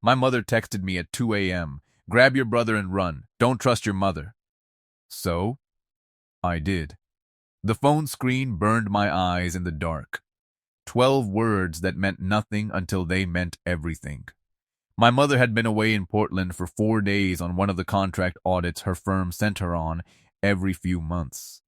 My mother texted me at 2 a.m. Grab your brother and run. Don't trust your mother. So, I did. The phone screen burned my eyes in the dark. 12 words that meant nothing until they meant everything. My mother had been away in Portland for 4 days on one of the contract audits her firm sent her on every few months.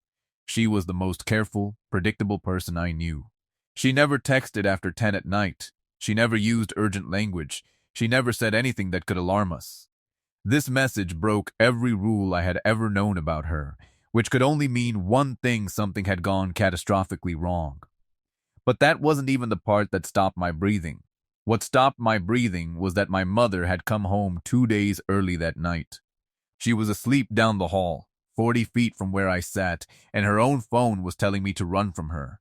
She was the most careful, predictable person I knew. She never texted after 10 at night. She never used urgent language. She never said anything that could alarm us. This message broke every rule I had ever known about her, which could only mean one thing: something had gone catastrophically wrong. But that wasn't even the part that stopped my breathing. What stopped my breathing was that my mother had come home 2 days early that night. She was asleep down the hall, 40 feet from where I sat, and her own phone was telling me to run from her.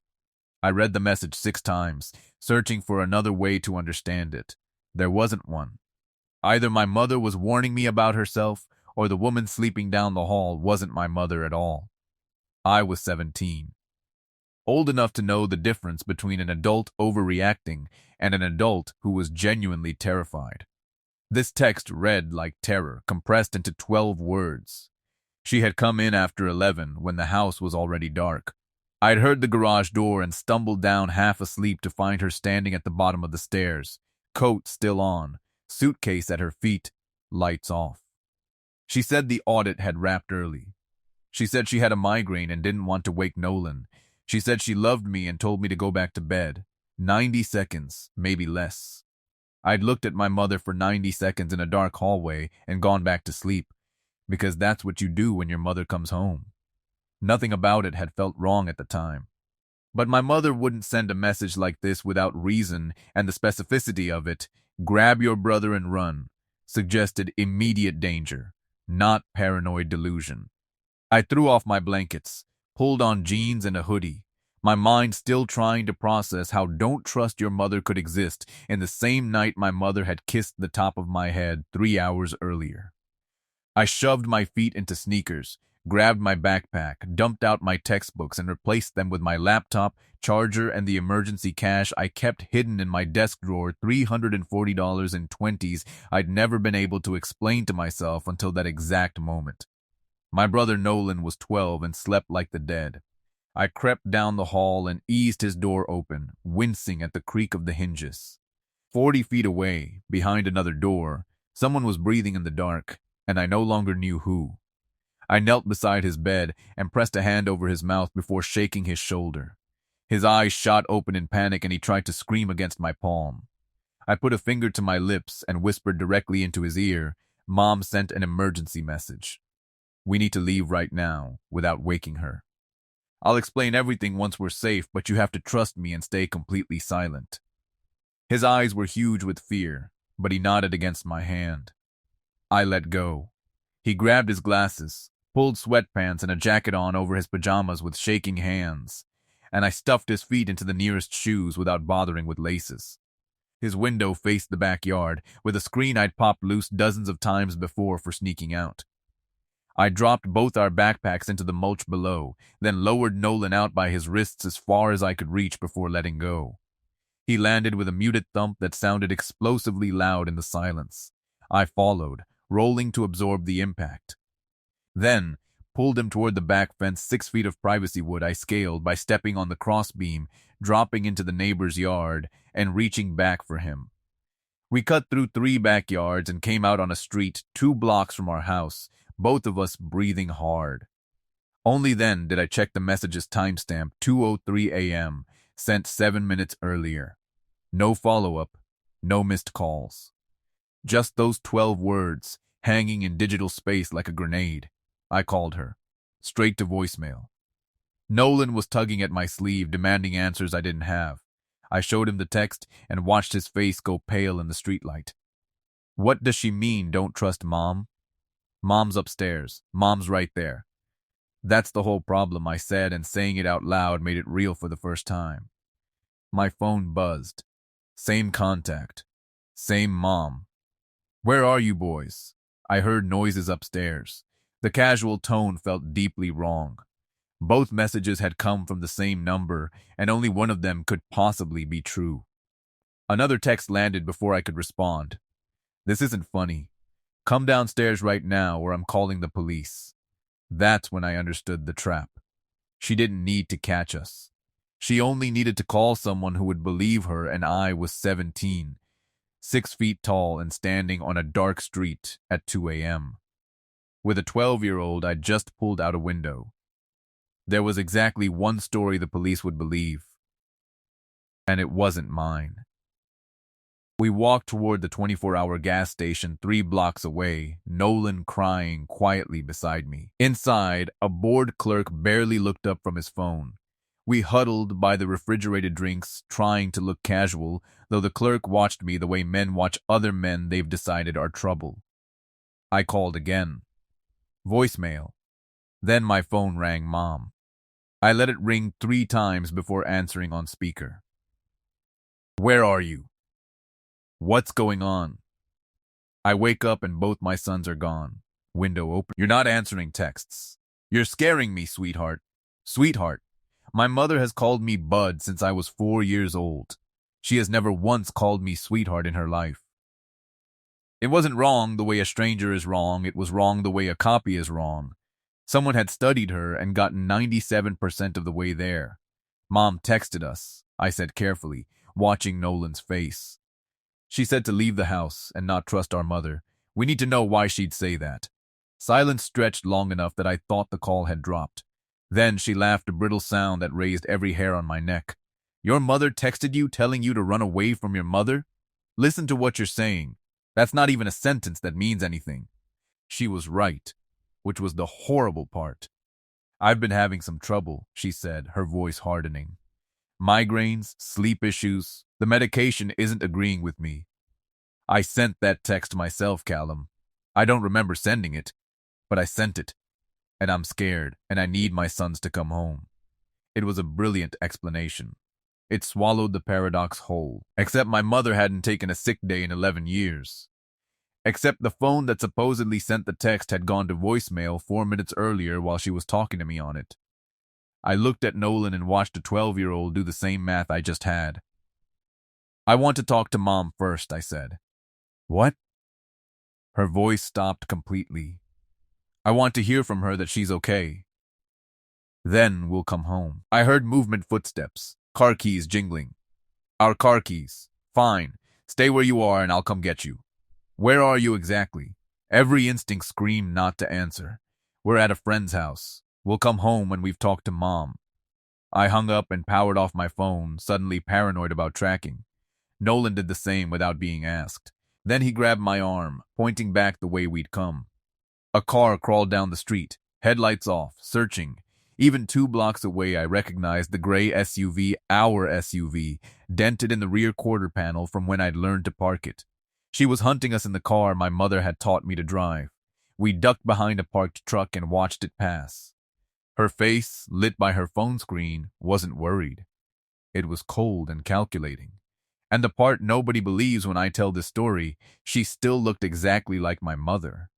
I read the message 6 times, searching for another way to understand it. There wasn't one. Either my mother was warning me about herself, or the woman sleeping down the hall wasn't my mother at all. I was 17. Old enough to know the difference between an adult overreacting and an adult who was genuinely terrified. This text read like terror, compressed into 12 words. She had come in after 11 when the house was already dark. I'd heard the garage door and stumbled down half asleep to find her standing at the bottom of the stairs, coat still on, suitcase at her feet, lights off. She said the audit had wrapped early. She said she had a migraine and didn't want to wake Nolan. She said she loved me and told me to go back to bed. 90 seconds, maybe less. I'd looked at my mother for 90 seconds in a dark hallway and gone back to sleep, because that's what you do when your mother comes home. Nothing about it had felt wrong at the time. But my mother wouldn't send a message like this without reason, and the specificity of it, grab your brother and run, suggested immediate danger, not paranoid delusion. I threw off my blankets, pulled on jeans and a hoodie, my mind still trying to process how "don't trust your mother" could exist in the same night my mother had kissed the top of my head 3 hours earlier. I shoved my feet into sneakers, grabbed my backpack, dumped out my textbooks, and replaced them with my laptop, charger, and the emergency cash I kept hidden in my desk drawer, $340 in 20s I'd never been able to explain to myself until that exact moment. My brother Nolan was 12 and slept like the dead. I crept down the hall and eased his door open, wincing at the creak of the hinges. 40 feet away, behind another door, someone was breathing in the dark, and I no longer knew who. I knelt beside his bed and pressed a hand over his mouth before shaking his shoulder. His eyes shot open in panic and he tried to scream against my palm. I put a finger to my lips and whispered directly into his ear, "Mom sent an emergency message. We need to leave right now, without waking her. I'll explain everything once we're safe, but you have to trust me and stay completely silent." His eyes were huge with fear, but he nodded against my hand. I let go. He grabbed his glasses, pulled sweatpants and a jacket on over his pajamas with shaking hands, and I stuffed his feet into the nearest shoes without bothering with laces. His window faced the backyard, with a screen I'd popped loose dozens of times before for sneaking out. I dropped both our backpacks into the mulch below, then lowered Nolan out by his wrists as far as I could reach before letting go. He landed with a muted thump that sounded explosively loud in the silence. I followed, rolling to absorb the impact. Then, pulled him toward the back fence 6 feet of privacy wood I scaled by stepping on the crossbeam, dropping into the neighbor's yard, and reaching back for him. We cut through 3 backyards and came out on a street 2 blocks from our house, both of us breathing hard. Only then did I check the message's timestamp, 2:03 a.m., sent 7 minutes earlier. No follow-up, no missed calls. Just those 12 words, hanging in digital space like a grenade. I called her, straight to voicemail. Nolan was tugging at my sleeve, demanding answers I didn't have. I showed him the text and watched his face go pale in the streetlight. What does she mean, don't trust Mom? Mom's upstairs. Mom's right there. That's the whole problem, I said, and saying it out loud made it real for the first time. My phone buzzed. Same contact. Same mom. Where are you boys? I heard noises upstairs. The casual tone felt deeply wrong. Both messages had come from the same number, and only one of them could possibly be true. Another text landed before I could respond. This isn't funny. Come downstairs right now or I'm calling the police. That's when I understood the trap. She didn't need to catch us. She only needed to call someone who would believe her, and I was 17, 6 feet tall and standing on a dark street at 2 a.m. with a 12-year-old I'd just pulled out a window. There was exactly one story the police would believe, and it wasn't mine. We walked toward the 24-hour gas station 3 blocks away, Nolan crying quietly beside me. Inside, a bored clerk barely looked up from his phone. We huddled by the refrigerated drinks, trying to look casual, though the clerk watched me the way men watch other men they've decided are trouble. I called again. Voicemail. Then my phone rang Mom. I let it ring 3 times before answering on speaker. Where are you? What's going on? I wake up and both my sons are gone. Window open. You're not answering texts. You're scaring me, sweetheart. Sweetheart. My mother has called me Bud since I was 4 years old. She has never once called me sweetheart in her life. It wasn't wrong the way a stranger is wrong. It was wrong the way a copy is wrong. Someone had studied her and gotten 97% of the way there. Mom texted us, I said carefully, watching Nolan's face. She said to leave the house and not trust our mother. We need to know why she'd say that. Silence stretched long enough that I thought the call had dropped. Then she laughed a brittle sound that raised every hair on my neck. Your mother texted you telling you to run away from your mother? Listen to what you're saying. That's not even a sentence that means anything. She was right, which was the horrible part. I've been having some trouble, she said, her voice hardening. Migraines, sleep issues, the medication isn't agreeing with me. I sent that text myself, Callum. I don't remember sending it, but I sent it. And I'm scared, and I need my sons to come home. It was a brilliant explanation. It swallowed the paradox whole, except my mother hadn't taken a sick day in 11 years. Except the phone that supposedly sent the text had gone to voicemail 4 minutes earlier while she was talking to me on it. I looked at Nolan and watched a 12-year-old do the same math I just had. I want to talk to Mom first, I said. What? Her voice stopped completely. I want to hear from her that she's okay. Then we'll come home. I heard movement footsteps, car keys jingling. Our car keys. Fine. Stay where you are and I'll come get you. Where are you exactly? Every instinct screamed not to answer. We're at a friend's house. We'll come home when we've talked to Mom. I hung up and powered off my phone, suddenly paranoid about tracking. Nolan did the same without being asked. Then he grabbed my arm, pointing back the way we'd come. A car crawled down the street, headlights off, searching. Even 2 blocks away, I recognized the gray SUV, our SUV, dented in the rear quarter panel from when I'd learned to park it. She was hunting us in the car my mother had taught me to drive. We ducked behind a parked truck and watched it pass. Her face, lit by her phone screen, wasn't worried. It was cold and calculating. And the part nobody believes when I tell this story, she still looked exactly like my mother.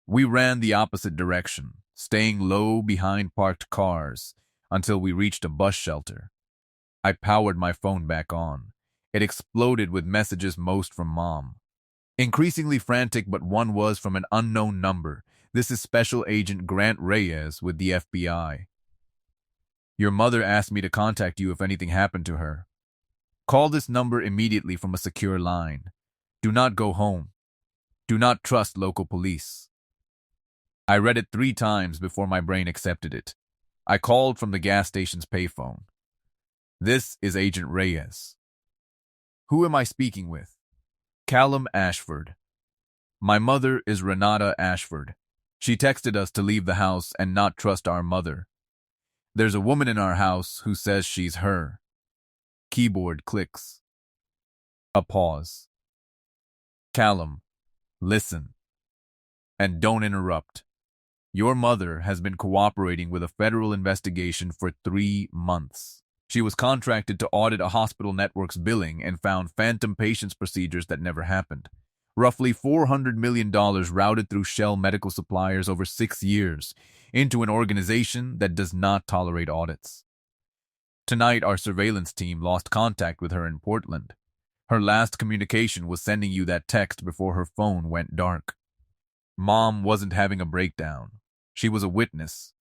We ran the opposite direction, staying low behind parked cars, until we reached a bus shelter. I powered my phone back on. It exploded with messages, most from Mom. Increasingly frantic, but one was from an unknown number. This is Special Agent Grant Reyes with the FBI. Your mother asked me to contact you if anything happened to her. Call this number immediately from a secure line. Do not go home. Do not trust local police. I read it 3 times before my brain accepted it. I called from the gas station's payphone. This is Agent Reyes. Who am I speaking with? Callum Ashford. My mother is Renata Ashford. She texted us to leave the house and not trust our mother. There's a woman in our house who says she's her. Keyboard clicks. A pause. Callum, listen. And don't interrupt. Your mother has been cooperating with a federal investigation for 3 months. She was contracted to audit a hospital network's billing and found phantom patients procedures that never happened. Roughly $400 million routed through shell medical suppliers over 6 years into an organization that does not tolerate audits. Tonight, our surveillance team lost contact with her in Portland. Her last communication was sending you that text before her phone went dark. Mom wasn't having a breakdown. She was a witness.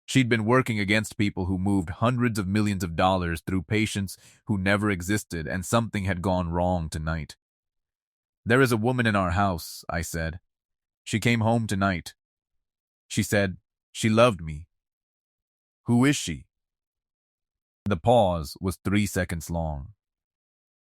She'd been working against people who moved hundreds of millions of dollars through patients who never existed, and something had gone wrong tonight. "There is a woman in our house," I said. "She came home tonight. She said she loved me." "Who is she?" The pause was 3 seconds long.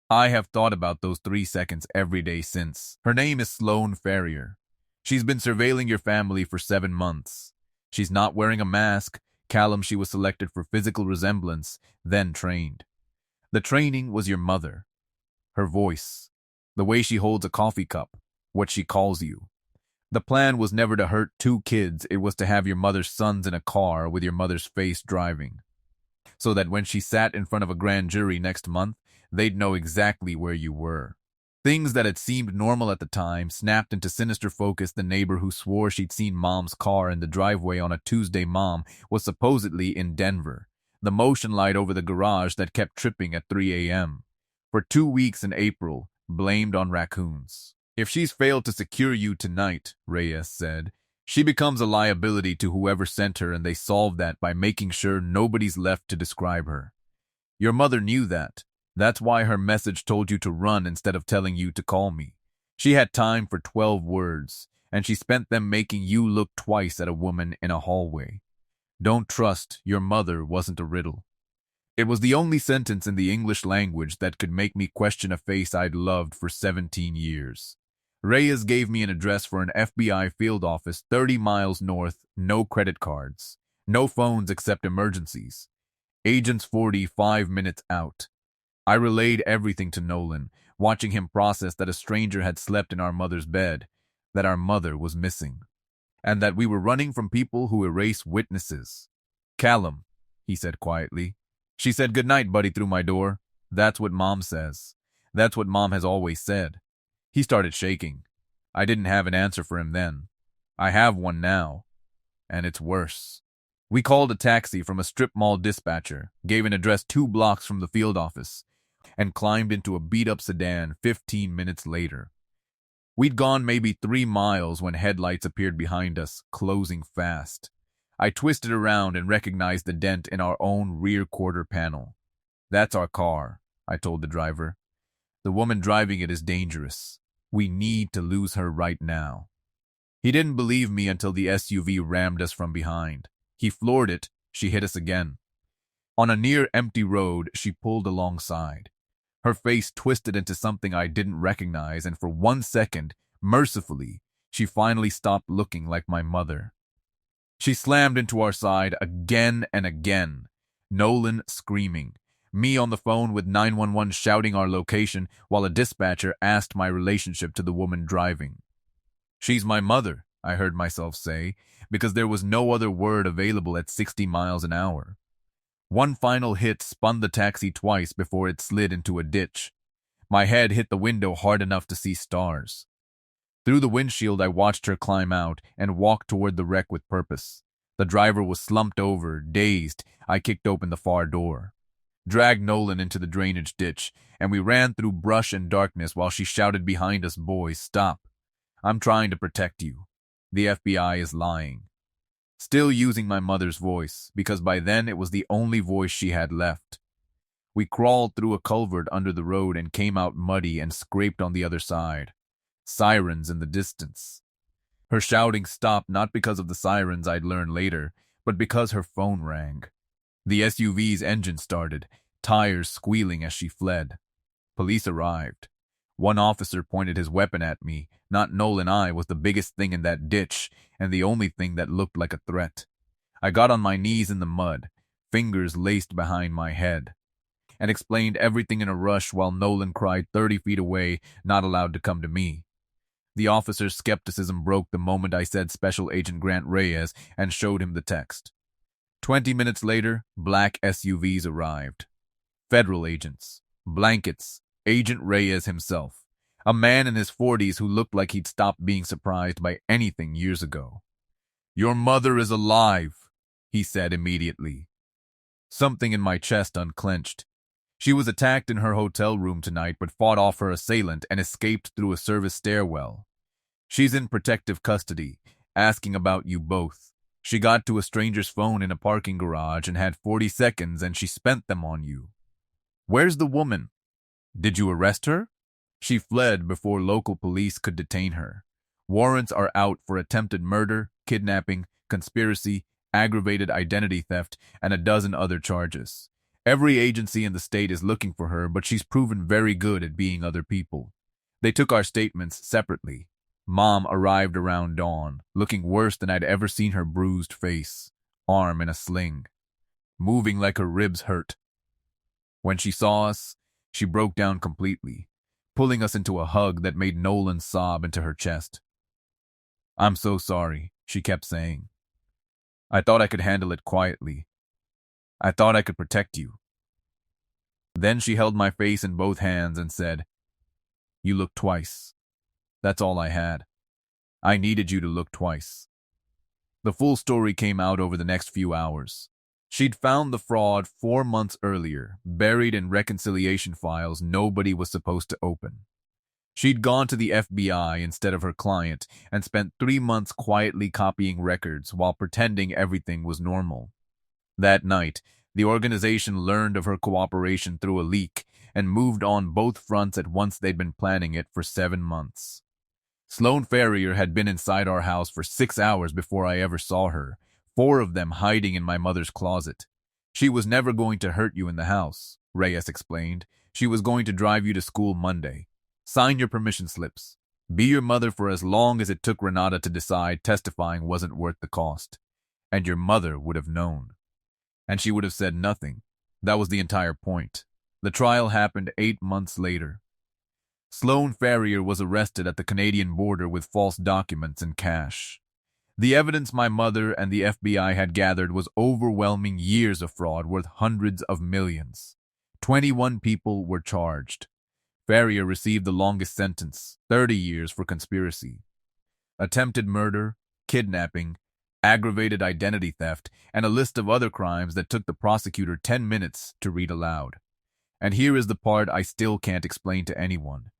I have thought about those 3 seconds every day since. Her name is Sloane Ferrier. She's been surveilling your family for 7 months. She's not wearing a mask. Callum, she was selected for physical resemblance, then trained. The training was your mother. Her voice, the way she holds a coffee cup, what she calls you. The plan was never to hurt two kids. It was to have your mother's sons in a car with your mother's face driving, so that when she sat in front of a grand jury next month, they'd know exactly where you were. Things that had seemed normal at the time snapped into sinister focus. The neighbor who swore she'd seen Mom's car in the driveway on a Tuesday, Mom was supposedly in Denver. The motion light over the garage that kept tripping at 3 a.m. For 2 weeks in April, blamed on raccoons. "If she's failed to secure you tonight," Reyes said, "she becomes a liability to whoever sent her, and they solve that by making sure nobody's left to describe her. Your mother knew that. That's why her message told you to run instead of telling you to call me. She had time for 12 words, and she spent them making you look twice at a woman in a hallway. Don't trust your mother wasn't a riddle." It was the only sentence in the English language that could make me question a face I'd loved for 17 years. Reyes gave me an address for an FBI field office 30 miles north, no credit cards, no phones except emergencies. Agents 45 minutes out. I relayed everything to Nolan, watching him process that a stranger had slept in our mother's bed, that our mother was missing, and that we were running from people who erase witnesses. "Callum," he said quietly. "She said goodnight, buddy, through my door. That's what Mom says. That's what Mom has always said." He started shaking. I didn't have an answer for him then. I have one now, and it's worse. We called a taxi from a strip mall dispatcher, gave an address 2 blocks from the field office, and climbed into a beat-up sedan 15 minutes later. We'd gone maybe 3 miles when headlights appeared behind us, closing fast. I twisted around and recognized the dent in our own rear quarter panel. "That's our car," I told the driver. "The woman driving it is dangerous. We need to lose her right now." He didn't believe me until the SUV rammed us from behind. He floored it. She hit us again. On a near-empty road, she pulled alongside. Her face twisted into something I didn't recognize, and for 1 second, mercifully, she finally stopped looking like my mother. She slammed into our side again and again, Nolan screaming, me on the phone with 911 shouting our location while a dispatcher asked my relationship to the woman driving. "She's my mother," I heard myself say, because there was no other word available at 60 miles an hour. One final hit spun the taxi twice before it slid into a ditch. My head hit the window hard enough to see stars. Through the windshield, I watched her climb out and walk toward the wreck with purpose. The driver was slumped over, dazed. I kicked open the far door, dragged Nolan into the drainage ditch, and we ran through brush and darkness while she shouted behind us, "Boys, stop. I'm trying to protect you. The FBI is lying." Still using my mother's voice, because by then it was the only voice she had left. We crawled through a culvert under the road and came out muddy and scraped on the other side. Sirens in the distance. Her shouting stopped not because of the sirens I'd learn later, but because her phone rang. The SUV's engine started, tires squealing as she fled. Police arrived. One officer pointed his weapon at me. Not Nolan. I was the biggest thing in that ditch, and the only thing that looked like a threat. I got on my knees in the mud, fingers laced behind my head, and explained everything in a rush while Nolan cried 30 feet away, not allowed to come to me. The officer's skepticism broke the moment I said Special Agent Grant Reyes and showed him the text. 20 minutes later, black SUVs arrived. Federal agents, blankets, Agent Reyes himself, a man in his 40s who looked like he'd stopped being surprised by anything years ago. "Your mother is alive," he said immediately. Something in my chest unclenched. She was attacked in her hotel room tonight but fought off her assailant and escaped through a service stairwell. She's in protective custody, asking about you both. She got to a stranger's phone in a parking garage and had 40 seconds and she spent them on you. Where's the woman? Did you arrest her? She fled before local police could detain her. Warrants are out for attempted murder, kidnapping, conspiracy, aggravated identity theft, and a dozen other charges. Every agency in the state is looking for her, but she's proven very good at being other people. They took our statements separately. Mom arrived around dawn, looking worse than I'd ever seen her bruised face, arm in a sling, moving like her ribs hurt. When she saw us, she broke down completely, pulling us into a hug that made Nolan sob into her chest. I'm so sorry, she kept saying. I thought I could handle it quietly. I thought I could protect you. Then she held my face in both hands and said, You looked twice. That's all I had. I needed you to look twice. The full story came out over the next few hours. She'd found the fraud 4 months earlier, buried in reconciliation files nobody was supposed to open. She'd gone to the FBI instead of her client and spent 3 months quietly copying records while pretending everything was normal. That night, the organization learned of her cooperation through a leak and moved on both fronts at once. They'd been planning it for 7 months. Sloane Ferrier had been inside our house for 6 hours before I ever saw her, 4 of them hiding in my mother's closet. She was never going to hurt you in the house, Reyes explained. She was going to drive you to school Monday. Sign your permission slips. Be your mother for as long as it took Renata to decide testifying wasn't worth the cost. And your mother would have known. And she would have said nothing. That was the entire point. The trial happened 8 months later. Sloane Ferrier was arrested at the Canadian border with false documents and cash. The evidence my mother and the FBI had gathered was overwhelming years of fraud worth hundreds of millions. 21 people were charged. Ferrier received the longest sentence, 30 years for conspiracy. Attempted murder, kidnapping, aggravated identity theft, and a list of other crimes that took the prosecutor 10 minutes to read aloud. And here is the part I still can't explain to anyone.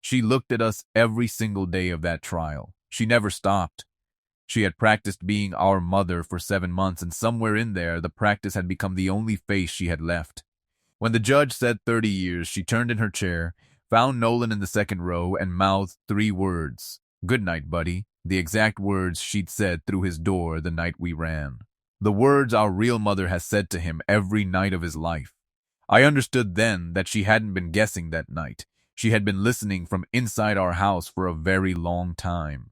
She looked at us every single day of that trial. She never stopped. She had practiced being our mother for 7 months, and somewhere in there, the practice had become the only face she had left. When the judge said 30 years, she turned in her chair, found Nolan in the second row, and mouthed 3 words. Good night, buddy. The exact words she'd said through his door the night we ran. The words our real mother has said to him every night of his life. I understood then that she hadn't been guessing that night. She had been listening from inside our house for a very long time.